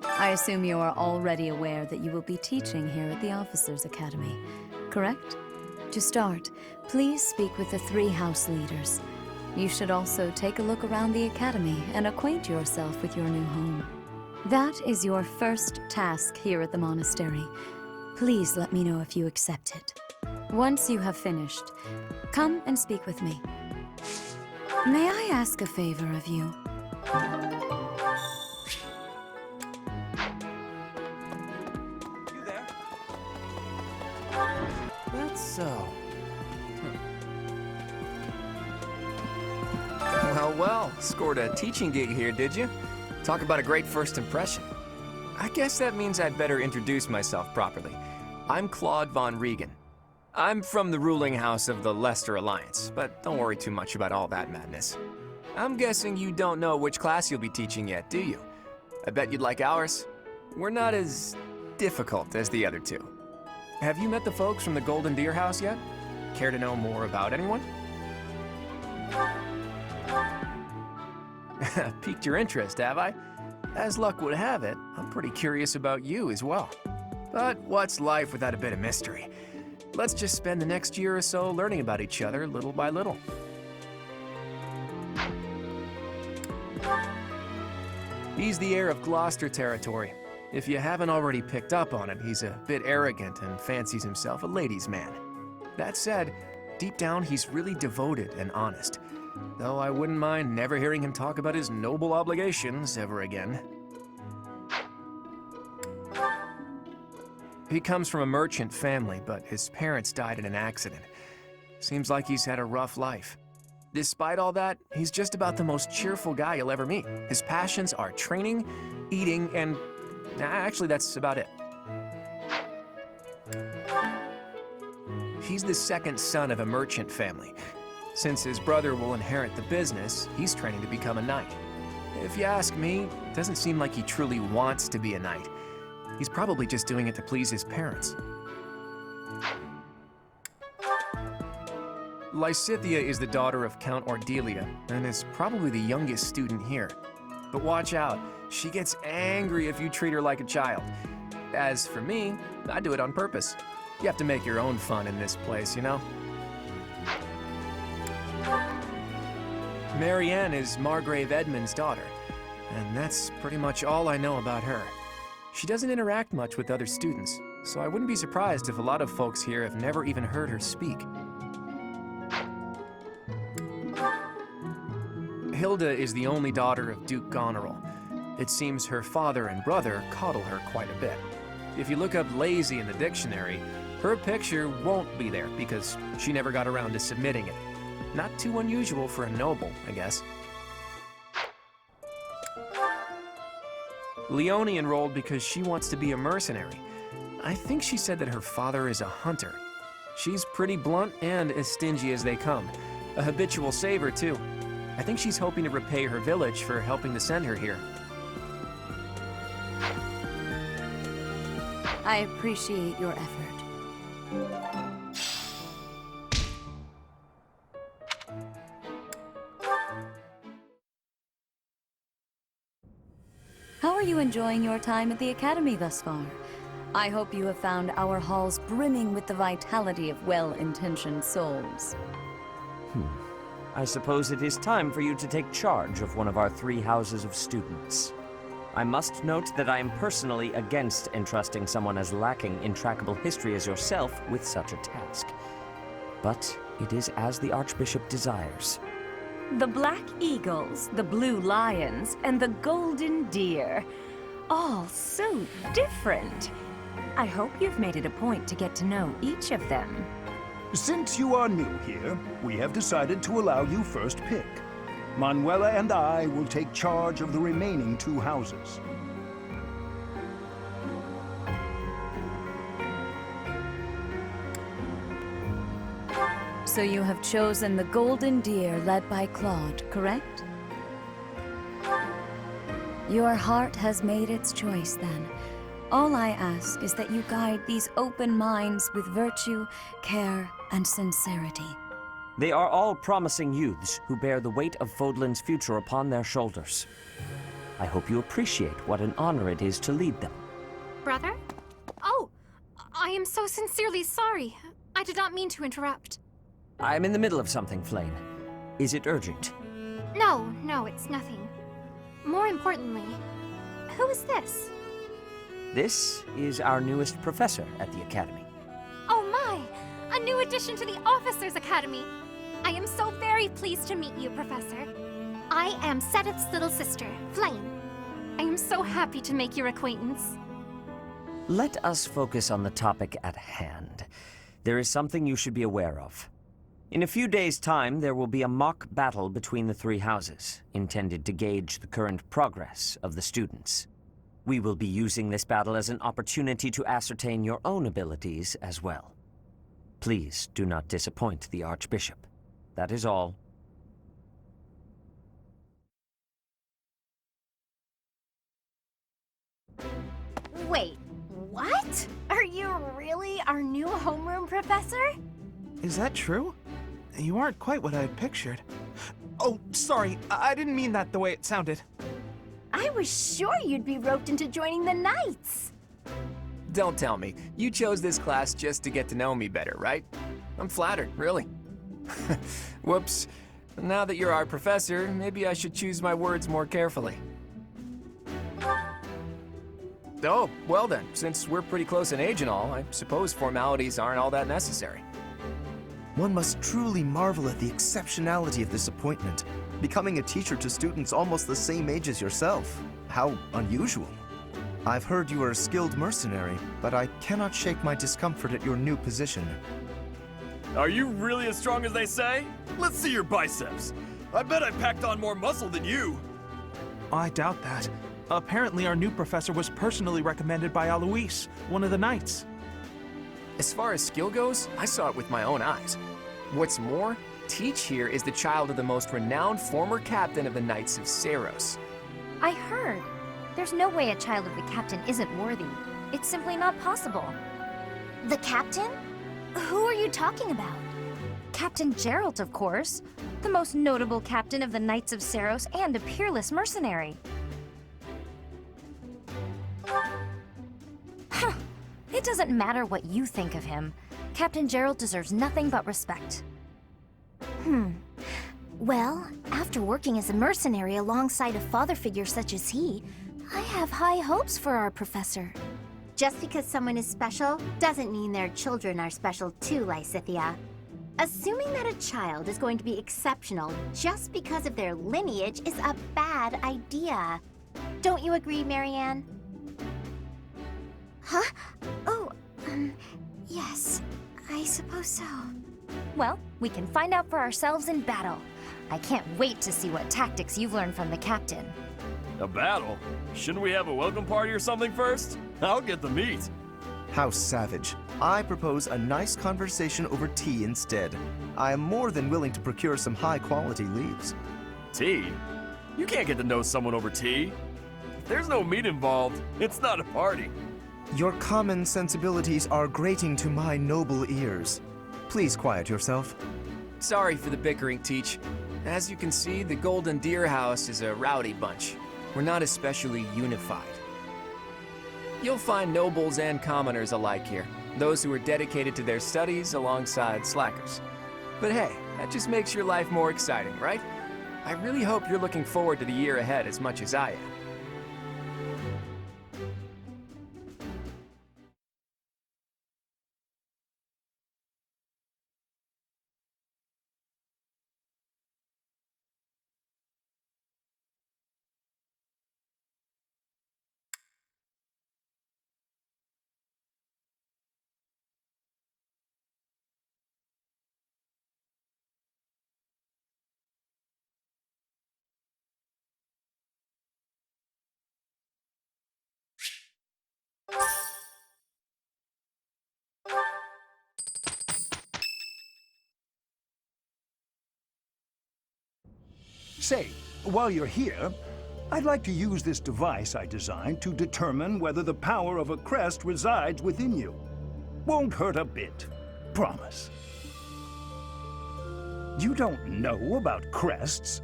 I assume you are already aware that you will be teaching here at the Officers' Academy, correct? To start, please speak with the 3 house leaders. You should also take a look around the Academy and acquaint yourself with your new home. That is your first task here at the monastery. Please let me know if you accept it. Once you have finished, come and speak with me. May I ask a favor of you? You there? That's so. Well, scored a teaching gig here, did you? Talk about a great first impression. I guess that means I'd better introduce myself properly. I'm Claude von Regan. I'm from the ruling house of the Leicester Alliance, but don't worry too much about all that madness. I'm guessing you don't know which class you'll be teaching yet, do you? I bet you'd like ours. We're not as difficult as the other 2. Have you met the folks from the Golden Deer House yet? Care to know more about anyone? Piqued your interest, have I? As luck would have it, I'm pretty curious about you as well. But what's life without a bit of mystery? Let's just spend the next year or so learning about each other little by little. He's the heir of Gloucester territory. If you haven't already picked up on it, he's a bit arrogant and fancies himself a ladies' man. That said, deep down he's really devoted and honest. Though I wouldn't mind never hearing him talk about his noble obligations ever again. He comes from a merchant family, but his parents died in an accident. Seems like he's had a rough life. Despite all that, he's just about the most cheerful guy you'll ever meet. His passions are training, eating, and actually that's about it. He's the second son of a merchant family. Since his brother will inherit the business, he's training to become a knight. If you ask me, it doesn't seem like he truly wants to be a knight. He's probably just doing it to please his parents. Lysithea is the daughter of Count Ordelia, and is probably the youngest student here. But watch out, she gets angry if you treat her like a child. As for me, I do it on purpose. You have to make your own fun in this place, you know? Marianne is Margrave Edmund's daughter, and that's pretty much all I know about her. She doesn't interact much with other students, so I wouldn't be surprised if a lot of folks here have never even heard her speak. Hilda is the only daughter of Duke Goneril. It seems her father and brother coddle her quite a bit. If you look up lazy in the dictionary, her picture won't be there because she never got around to submitting it. Not too unusual for a noble, I guess. Leone enrolled because she wants to be a mercenary. I think she said that her father is a hunter. She's pretty blunt and as stingy as they come. A habitual saver, too. I think she's hoping to repay her village for helping to send her here. I appreciate your effort. How are you enjoying your time at the Academy thus far? I hope you have found our halls brimming with the vitality of well-intentioned souls. I suppose it is time for you to take charge of one of our 3 houses of students. I must note that I am personally against entrusting someone as lacking in trackable history as yourself with such a task. But it is as the Archbishop desires. The Black Eagles, the Blue Lions, and the Golden Deer. All so different. I hope you've made it a point to get to know each of them. Since you are new here, we have decided to allow you first pick. Manuela and I will take charge of the remaining 2 houses. So you have chosen the Golden Deer led by Claude, correct? Your heart has made its choice then. All I ask is that you guide these open minds with virtue, care, and sincerity. They are all promising youths who bear the weight of Fodlan's future upon their shoulders. I hope you appreciate what an honor it is to lead them. Brother? Oh, I am so sincerely sorry. I did not mean to interrupt. I'm in the middle of something, Flame. Is it urgent? No, it's nothing. More importantly, who is this? This is our newest professor at the Academy. Oh my! A new addition to the Officers' Academy! I am so very pleased to meet you, Professor. I am Sedith's little sister, Flame. I am so happy to make your acquaintance. Let us focus on the topic at hand. There is something you should be aware of. In a few days' time, there will be a mock battle between the three houses, intended to gauge the current progress of the students. We will be using this battle as an opportunity to ascertain your own abilities as well. Please do not disappoint the Archbishop. That is all. Wait, what? Are you really our new homeroom professor? Is that true? You aren't quite what I had pictured. Oh, sorry, I didn't mean that the way it sounded. I was sure you'd be roped into joining the Knights. Don't tell me. You chose this class just to get to know me better, right? I'm flattered, really. Whoops. Now that you're our professor, maybe I should choose my words more carefully. Oh, well then, since we're pretty close in age and all, I suppose formalities aren't all that necessary. One must truly marvel at the exceptionality of this appointment. Becoming a teacher to students almost the same age as yourself. How unusual. I've heard you are a skilled mercenary, but I cannot shake my discomfort at your new position. Are you really as strong as they say? Let's see your biceps. I bet I packed on more muscle than you. I doubt that. Apparently our new professor was personally recommended by Alois, one of the Knights. As far as skill goes, I saw it with my own eyes. What's more, Teach here is the child of the most renowned former captain of the Knights of Seiros. I heard. There's no way a child of the captain isn't worthy. It's simply not possible. The captain? Who are you talking about? Captain Geralt, of course. The most notable captain of the Knights of Seiros and a peerless mercenary. Huh. It doesn't matter what you think of him. Captain Geralt deserves nothing but respect. Well, after working as a mercenary alongside a father figure such as he, I have high hopes for our professor. Just because someone is special doesn't mean their children are special too, Lysithia. Assuming that a child is going to be exceptional just because of their lineage is a bad idea. Don't you agree, Marianne? Huh? Oh, yes, I suppose so. Well, we can find out for ourselves in battle. I can't wait to see what tactics you've learned from the captain. A battle? Shouldn't we have a welcome party or something first? I'll get the meat. How savage. I propose a nice conversation over tea instead. I am more than willing to procure some high-quality leaves. Tea? You can't get to know someone over tea. If there's no meat involved, it's not a party. Your common sensibilities are grating to my noble ears. Please quiet yourself. Sorry for the bickering, Teach. As you can see, the Golden Deer House is a rowdy bunch. We're not especially unified. You'll find nobles and commoners alike here, those who are dedicated to their studies alongside slackers. But hey, that just makes your life more exciting, right? I really hope you're looking forward to the year ahead as much as I am. Say, while you're here, I'd like to use this device I designed to determine whether the power of a crest resides within you. Won't hurt a bit. Promise. You don't know about crests?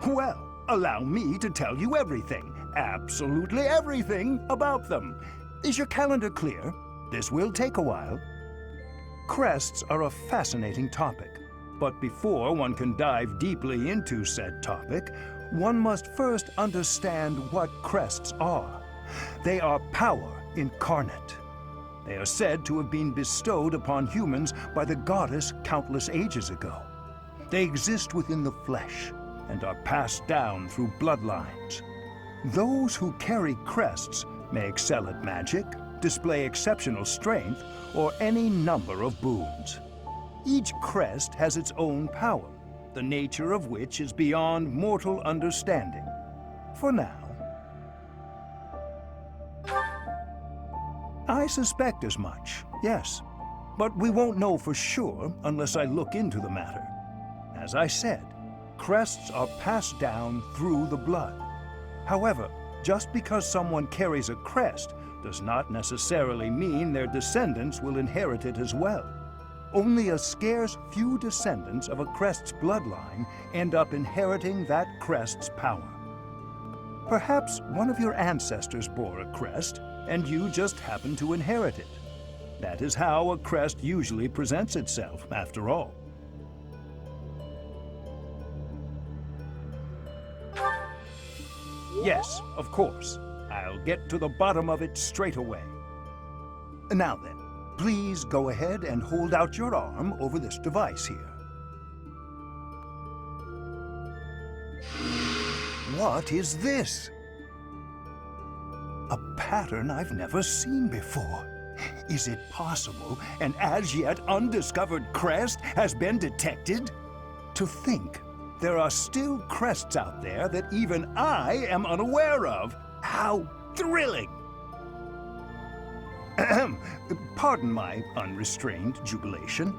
Well, allow me to tell you everything, absolutely everything about them. Is your calendar clear? This will take a while. Crests are a fascinating topic, but before one can dive deeply into said topic, one must first understand what crests are. They are power incarnate. They are said to have been bestowed upon humans by the goddess countless ages ago. They exist within the flesh and are passed down through bloodlines. Those who carry crests may excel at magic, display exceptional strength, or any number of boons. Each crest has its own power, the nature of which is beyond mortal understanding. For now. I suspect as much, yes. But we won't know for sure unless I look into the matter. As I said, crests are passed down through the blood. However, just because someone carries a crest does not necessarily mean their descendants will inherit it as well. Only a scarce few descendants of a crest's bloodline end up inheriting that crest's power. Perhaps one of your ancestors bore a crest, and you just happen to inherit it. That is how a crest usually presents itself, after all. Yes, of course. I'll get to the bottom of it straight away. Now then, please go ahead and hold out your arm over this device here. What is this? A pattern I've never seen before. Is it possible an as yet undiscovered crest has been detected? To think there are still crests out there that even I am unaware of. How thrilling! Pardon my unrestrained jubilation.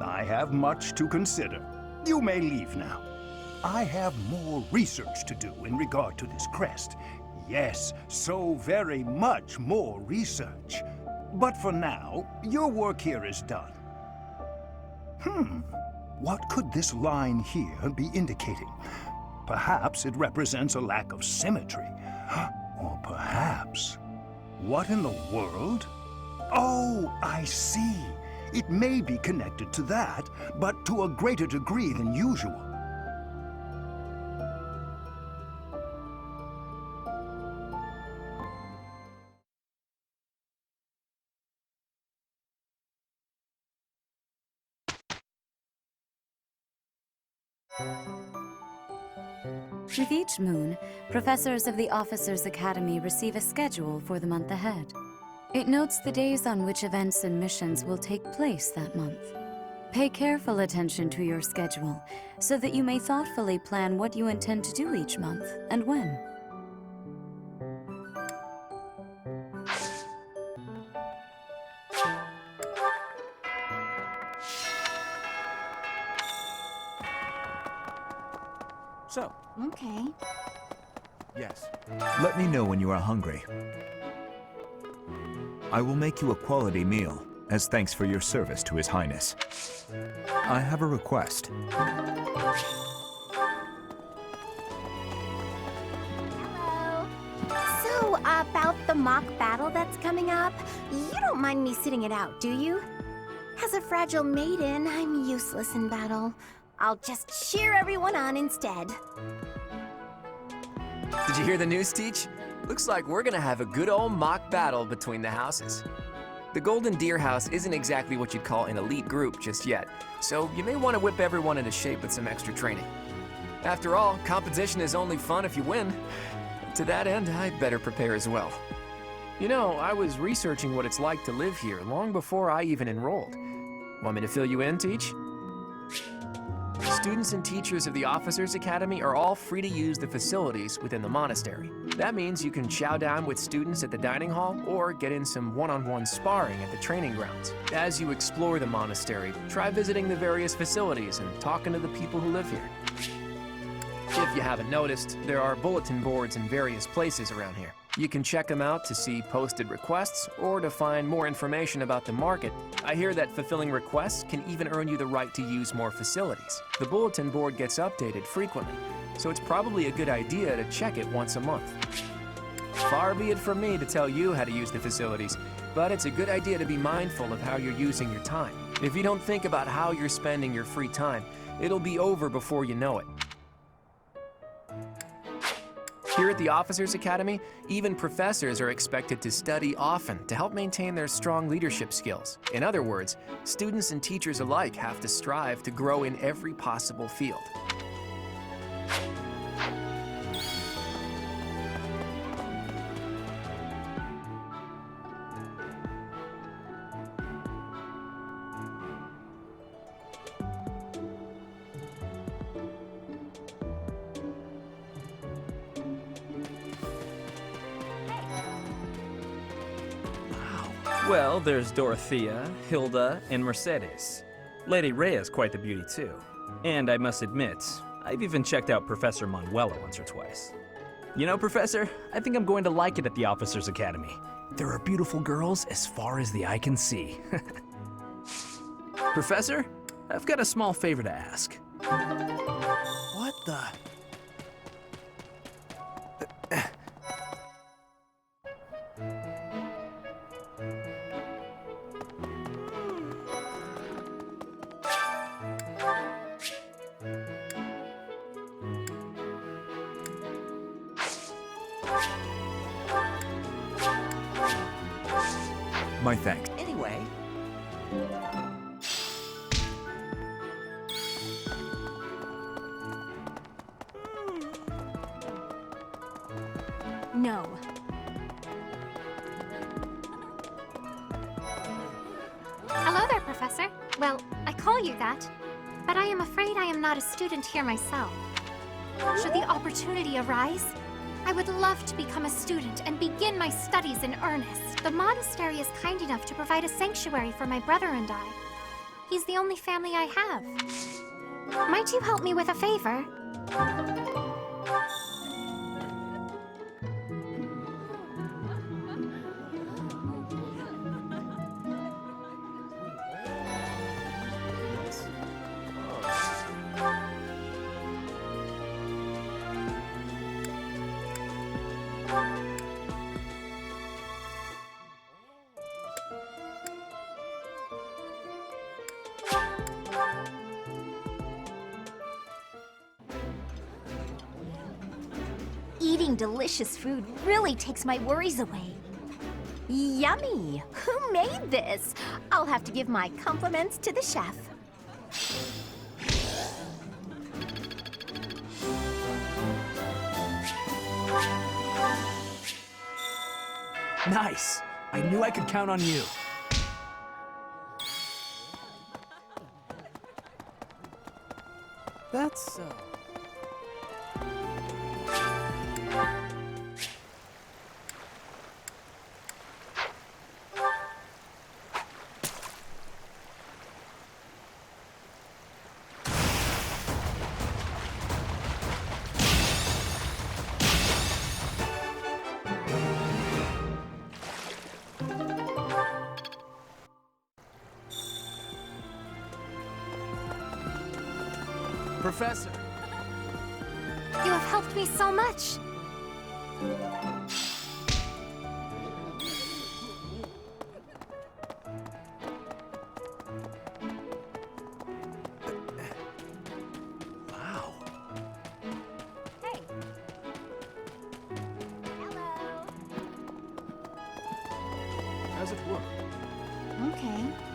I have much to consider. You may leave now. I have more research to do in regard to this crest. Yes, so very much more research. But for now, your work here is done. What could this line here be indicating? Perhaps it represents a lack of symmetry. Or perhaps... What in the world? Oh, I see. It may be connected to that, but to a greater degree than usual. With each moon, professors of the Officers' Academy receive a schedule for the month ahead. It notes the days on which events and missions will take place that month. Pay careful attention to your schedule, so that you may thoughtfully plan what you intend to do each month and when. So. Okay. Yes. Let me know when you are hungry. I will make you a quality meal, as thanks for your service to His Highness. I have a request. Hello. So, about the mock battle that's coming up, you don't mind me sitting it out, do you? As a fragile maiden, I'm useless in battle. I'll just cheer everyone on instead. Did you hear the news, Teach? Looks like we're gonna have a good old mock battle between the houses. The Golden Deer House isn't exactly what you'd call an elite group just yet, so you may want to whip everyone into shape with some extra training. After all, competition is only fun if you win. To that end, I'd better prepare as well. You know, I was researching what it's like to live here long before I even enrolled. Want me to fill you in, Teach? Students and teachers of the Officers' Academy are all free to use the facilities within the monastery. That means you can chow down with students at the dining hall or get in some one-on-one sparring at the training grounds. As you explore the monastery, try visiting the various facilities and talking to the people who live here. If you haven't noticed, there are bulletin boards in various places around here. You can check them out to see posted requests or to find more information about the market. I hear that fulfilling requests can even earn you the right to use more facilities. The bulletin board gets updated frequently, so it's probably a good idea to check it once a month. Far be it from me to tell you how to use the facilities, but it's a good idea to be mindful of how you're using your time. If you don't think about how you're spending your free time, it'll be over before you know it. Here at the Officers Academy, even professors are expected to study often to help maintain their strong leadership skills. In other words, students and teachers alike have to strive to grow in every possible field. Well, there's Dorothea, Hilda, and Mercedes. Lady Rhea's quite the beauty, too. And I must admit, I've even checked out Professor Manuela once or twice. You know, Professor, I think I'm going to like it at the Officers Academy. There are beautiful girls as far as the eye can see. Professor, I've got a small favor to ask. What the? My thanks. Anyway, No. Hello there, Professor. Well, I call you that, but I am afraid I am not a student here myself. Should the opportunity arise, I would love to become a student and begin my studies in earnest. The monastery is kind enough to provide a sanctuary for my brother and I. He's the only family I have. Might you help me with a favor? Eating delicious food really takes my worries away. Yummy! Who made this? I'll have to give my compliments to the chef. Nice! I knew I could count on you. That's so. Professor! You have helped me so much. Wow. Hey. Hello. How's it work? Okay.